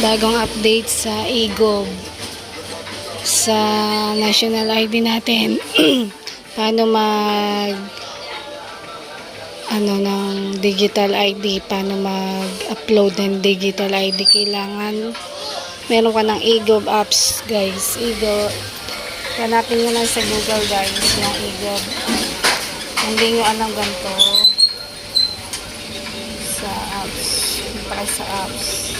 bagong update sa e-gov sa national ID natin. Paano mag ng digital ID, paano mag-upload ng digital ID. Kailangan meron ka ng e-gov apps, guys. E-gov, hanapin nyo lang sa Google, guys, yung e-gov. Hindi nyo alam ganito sa apps, para sa apps.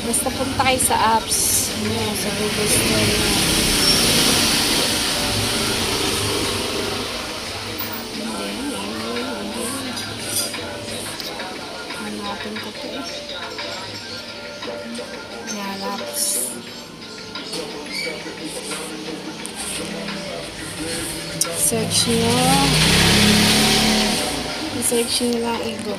Basta punta kayo sa apps, sa Google Store. Hanapin ko po eh. Yan, apps. Search nyo. Search nyo lang e-gov.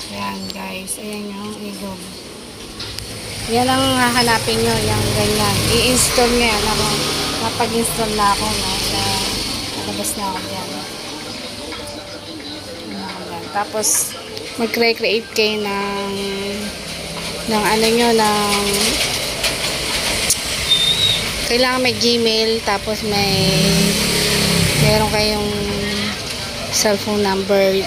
Ayan guys, ayan yung e-gov. Yan ang hahanapin nyo, yung ganyan. I-install nyo yan. Ako, napag-install na ako, no? Nalabas na ako yan. Tapos, mag-create kayo ng ano nyo, kailangan may Gmail, tapos meron kayong cellphone number.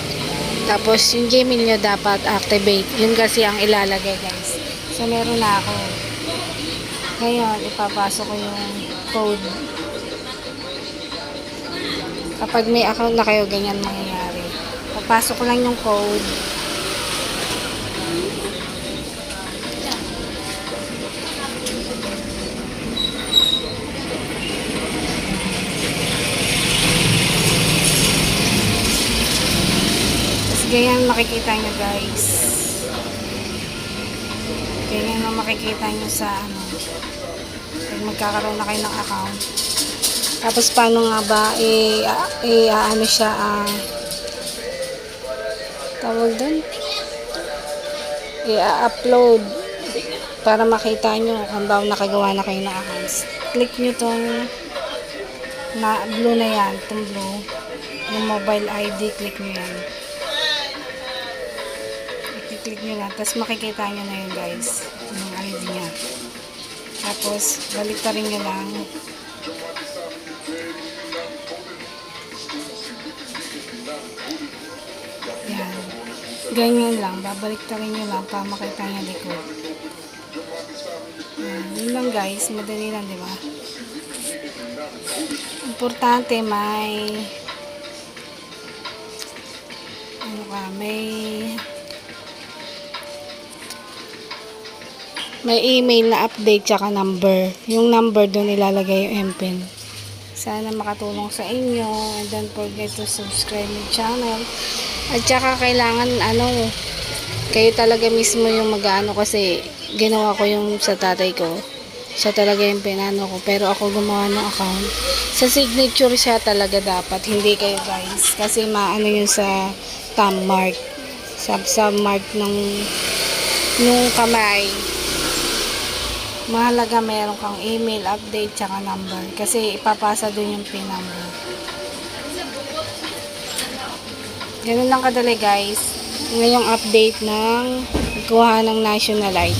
Tapos, yung Gmail nyo dapat activate. Yun kasi ang ilalagay, guys. So, meron na ako. Ngayon, ipapasok ko yung code. Kapag may account na kayo, ganyan mangyayari. Papasok ko lang yung code. Tapos, ganyan makikita nyo, guys. Ganyan ang makikita nyo sa pag magkakaroon na kayo ng account. Tapos paano nga ba ano siya tawag doon, i-upload para makita nyo kung ba nakagawa na kayo ng accounts. Click nyo tong na blue na yan, itong blue, yung mobile ID, click nyo yan. I-click nyo lang, tapos makikita nyo na yun, guys, yung ID nya. Tapos balik pa rin nyo lang. Yan. Ganyan lang. Babalik ta rin nyo lang para makita nyo likod. Yan. Yun lang, guys. Madali lang, di ba? Importante may may email na update tsaka number. Yung number doon ilalagay yung MPIN. Sana makatulong sa inyo. And don't forget to subscribe my channel. At saka kailangan kayo talaga mismo yung mag-ano, kasi ginawa ko yung sa tatay ko. Siya talaga yung pinano ko. Pero ako gumawa ng account. Sa signature siya talaga dapat. Hindi kayo, guys. Kasi maano yun sa thumb mark. Sa mark nung kamay. Mahalaga meron kang email, update, tsaka number. Kasi ipapasa dun yung PIN number. Ganun lang kadali, guys. Ngayong update ng kuha ng national ID.